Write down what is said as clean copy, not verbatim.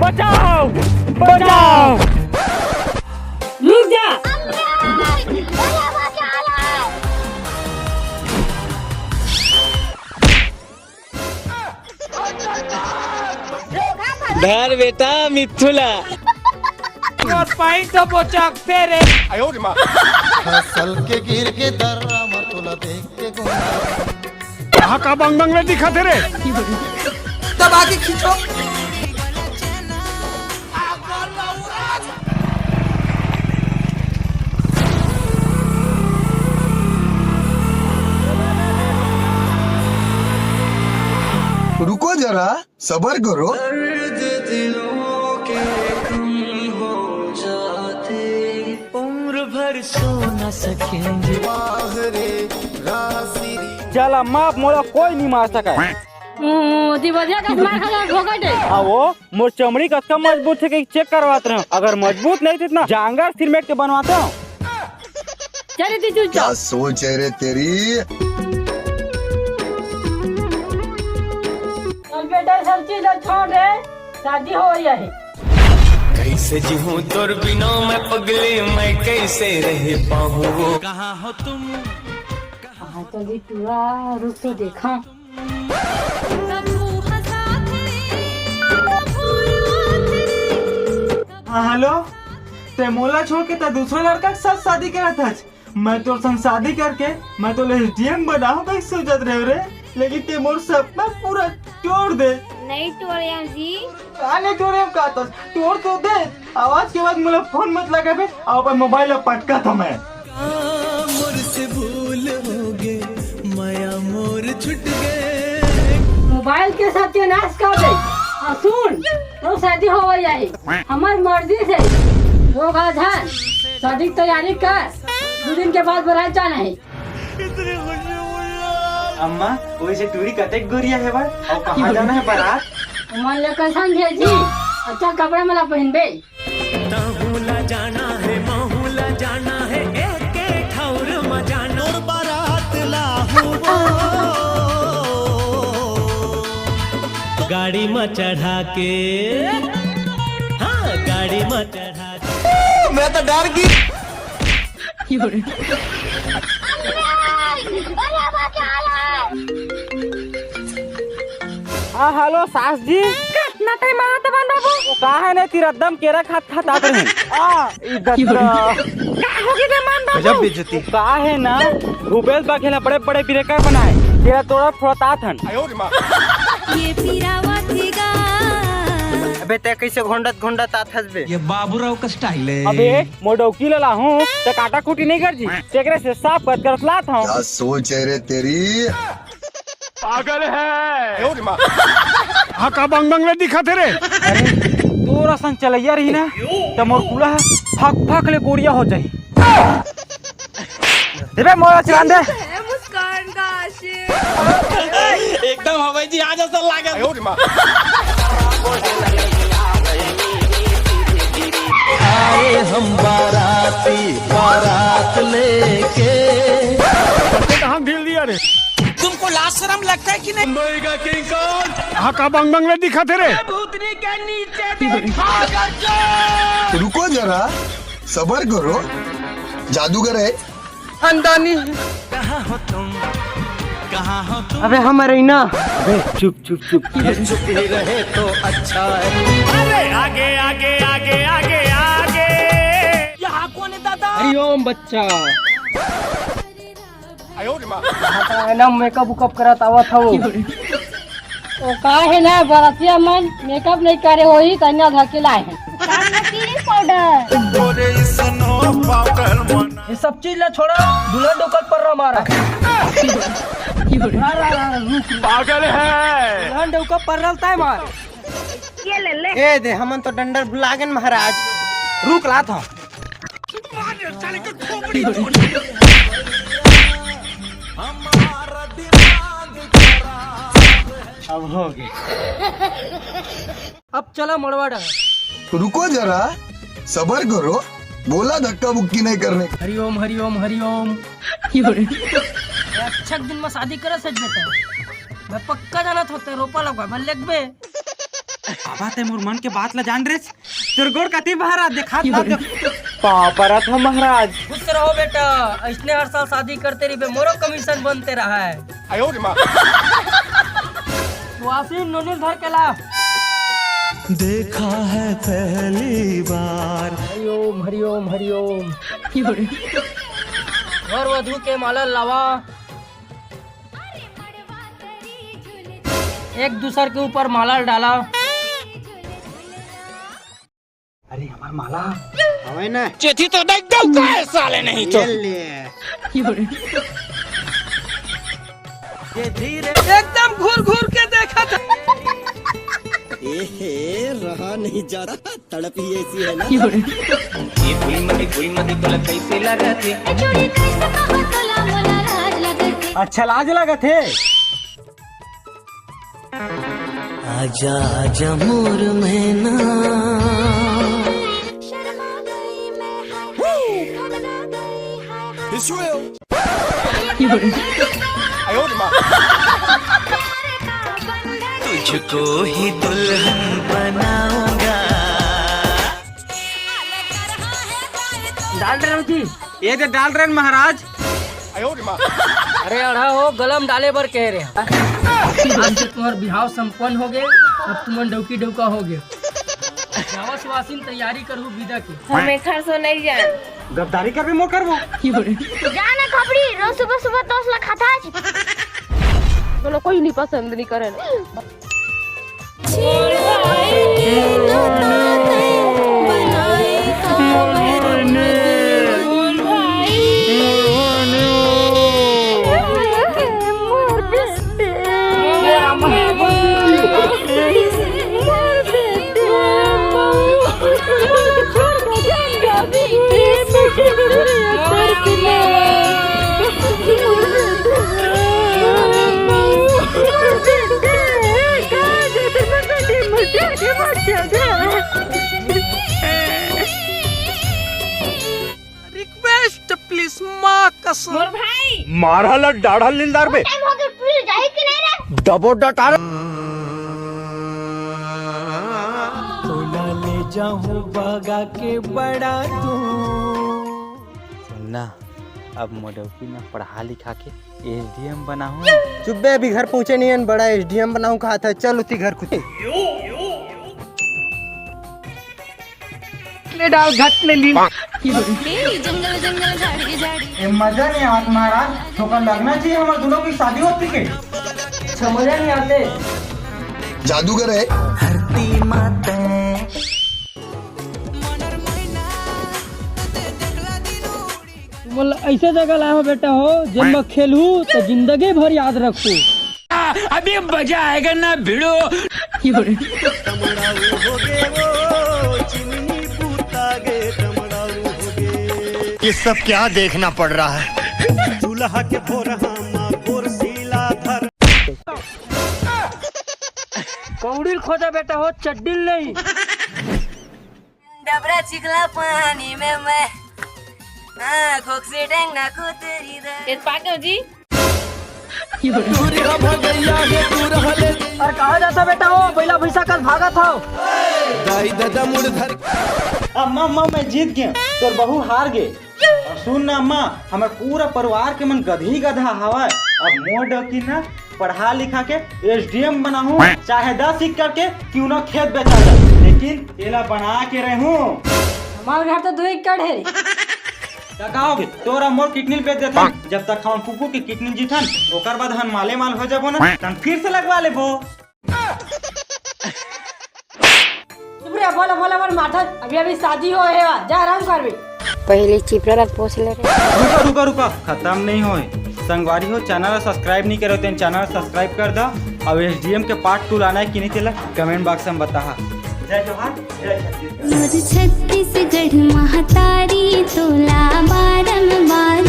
बचाओ बचाओ। रुक जा। धर बेटा मिथुला और पाइन तो पोचक फेरे फसल के गिर के दर्रा मतुला देख के कहाँ का बंग बंग में दिखा तेरे तब आगे खींचो। रुको जरा सबर करो। उम्र भर सो न सकेंगे। चल अम्मा मोला कोई नहीं मार सका वो मोर चमड़ी कस्का मजबूत है कि चेक करवाते रहो। अगर मजबूत नहीं तो इतना जांगर सिरमेट के बनवाते हो। क्या सोच है रे तेरी। बेटा सब चीज छोड़ दे, शादी हो रही है। कैसे जीऊं तोर बिना मैं पगले, मैं कैसे रह पाऊं। कहाँ हो तुम कहाँ चली टूरा, रुक तो देखा। हाँ हेलो, ते मोला छोड़ के ता दूसरा लड़का के साथ शादी करा था। मैं तो संग शादी करके मैं तो एसडीएम बना हूँ कैसे सोचत रहे रे, लेकिन ते मोर सपना पूरा तोड़ दे। नहीं तोड़े जी। नहीं तोड़े कहता तोड़ तो दे। आवाज के बाद मुझे फोन मत लगा बे, और मोबाइल पटका था मैं। मुझसे भूल हो गए, माया मोर छूट गए। मोबाइल के सत्यानाश कर दे। सुन तो शादी हो गई, हमारी मर्जी से लोग आज है। शादी की तैयारी कर, 2 दिन के बाद बारात जाना है। अम्मा वैसे टूरी कतेक गोरिया है बार, और कहाँ जाना है बारात। मन ले कैसन भेजी, अच्छा कपड़ा मला पहनबे। ताहुला जाना है, माहुला जाना है, एक ठौर मजाना। और बारात लाहू गाड़ी में चढ़ा के, हाँ गाड़ी में चढ़ा के। मैं तो डर गई। हाँ हेलो सास जी। कितना टाइम आया था बाबू? वो कहा है ना तेरा दम केरा खात आते हैं। गजब बेइज्जती। कहा है ना भूपेश बघेल बड़े बड़े ब्रेकर बनाए, तेरा तोड़ा थोड़ा था। ये पीरावा थीगा। अबे ते कैसे घोंडत आत हसबे। ये बाबूराव का स्टाइल है। अबे मोडौकी लला हूँ तो काटा कुटी नहीं कर जी, तेरे से साफ कर लात हूँ। क्या सोच है रे तेरी। पागल है कहाँ का बंग बंग में दिखा तेरे। अरे तोरा संग चलैया रही ना तो मोर कूड़ा फक फक ले गोरिया हो जाई। देबे मोरा चलान दे। मुस्कान का आशिक। एकदम हवाई जी आज ऐसा लागे। आए हम बारात लेके। कहाँ ढील दिया रे। तुमको लाज शर्म लगता है कि नहीं। मुंबई का किंग कौन। कहाँ का बंग बंग में दिखा तेरे। भूतनी के नीचे रुको जरा सबर करो। जादूगर है। अंदानी। कहाँ हो तुम, कहाँ हो तुम। अबे हमारे ना। अबे चुप चुप चुप। चुप ही रहे तो अच्छा है। अरे आगे आगे आगे आगे आगे। यहाँ कौन है दादा। हरिओम बच्चा। ना मेकअप उकअप करत आवत हो। तो कहा है ना बरातिया मन मेकअप नहीं करे हो ही कन्या धकेला है। ये सब चीज ला छोड़ा, दुल्हन डोकल पर रहा हमारा। पागल है दुल्हन डोकल पर रहता है मार। ये ले ले। ए दे हमन तो डंडर बुलागन महाराज। रुक ला था। अब हो गए। अब चला मड़वा डाल। रुको जरा, सबर करो, बोला धक्का मुक्की नहीं करने। हरिओम हरिओम हरिओम। अच्छा दिन में शादी करे सच बेटा, मैं पक्का जाना होता रोपा लगा मैं लग बे। बाबा ते मोर मन के बात ला जान रे, तेरे गोड़ कति बहरा देखा पाँव परत हो महाराज। खुश रहो बेटा, ऐसने हर साल शादी करते रही, मोरो कमीशन बनते रहा है। वासी नोनिल धर के ला। देखा है पहली बार। हरिओम हरिओम हरिओम। घर वधू के माला लावा, एक दूसर के ऊपर माला डाला। अरे हमार माला हमें ना चेती तो देख दो का साले नहीं तो ये धीरे एकदम घूर घूर के देखा था। रहा नहीं जा रहा, तड़प ही ऐसी है ना। ये गुल मदी तोला कैसे लगते? अच्छा लाज लगा थे। आजा आजा मोर मैना, तुझको ही दुल्हन बनाऊंगा। डाल रहे थी। ये तो डाल रहे हैं महाराज। अरे अड़ा हो गलम डाले बर कह रहे। आज से तुम्हार बिहाव संपन्न हो गए, अब तुमन डौकी डौका हो गए। जावस वासिन तैयारी करू विदा की। हमें घर से नहीं जान। गद्दारी कर भी मोर करबो। जाना खबरी रोज सुबह सुबह टोस ला खाता है। बोलो कोई नहीं पसंद नहीं करे। रिक्वेस्ट प्लीज माँ कसम। मोर भाई मारा ला डाढ़ा लिलदार पे टाइम हो गया, पूरी जाए कि नहीं रे? डबो डटार। तोला ले जाऊं बागा के बड़ा तू। सुनना, अब मोडौकी ना पढ़ा लिखा के एसडीएम बनाऊं। चुप बे, अभी घर पहुंचे नहीं है, बड़ा एसडीएम बनाऊं कहा था। चल उसी घर खुद डाल घट ले ली। जंगल जंगल झाड़ी झाड़ी। ये मजा नहीं आत महाराज, ठोकर लगना चाहिए। हमारे दोनों की शादी होती के समझा नहीं आते। जादूगर है। धरती माते बोल ऐसे जगह लाए हो बेटा हो, जब मैं खेलू तो जिंदगी भर याद रखू। अभी मजा आएगा ना भिड़ो। ये सब क्या देखना पड़ रहा है। दूल्हा के कौड़ी खोजा बेटा हो, चड्डी नहीं। डबरा चिखला पानी में मैं खोखसी टेंगना कुतरी दा। ये पागल जी और कहा जाता बेटा हो, बैला भैसा कल भागा था। अम्मा मैं जीत गया, तोर बहू हार गए। और सुन ना अम्मा, हमारे पूरा परिवार के मन गधी गधा हवा। अब मोर डकी ना पढ़ा लिखा के एसडीएम बनाऊं, चाहे 10 सीख करके क्यों ना खेत बेचा जाए, लेकिन एला बना के रहूं। हमारे घर तो 2 एकड़ है। कहोगे तोरा मोर किडनी बेच देता, जब तक हम कुकू की किडनी जीतन, ओकर बाद हम माले माल हो जाबो ना, तन फिर से लगवा लेबो। बोला बोला बोल माथा, अभी शादी हो है, जा आराम कर भी। पहले चिपरा रात पोछ ले रे। रुका खत्म नहीं होए। संगवारी हो, चैनल सब्सक्राइब नहीं करे तो चैनल सब्सक्राइब कर दो। और एसडीएम के पार्ट 2 लाना है कि नहीं तेला कमेंट बॉक्स में बता। जय जोहार, जय छत्तीसगढ़। छत्तीसगढ़ महातारी तोला बारम बार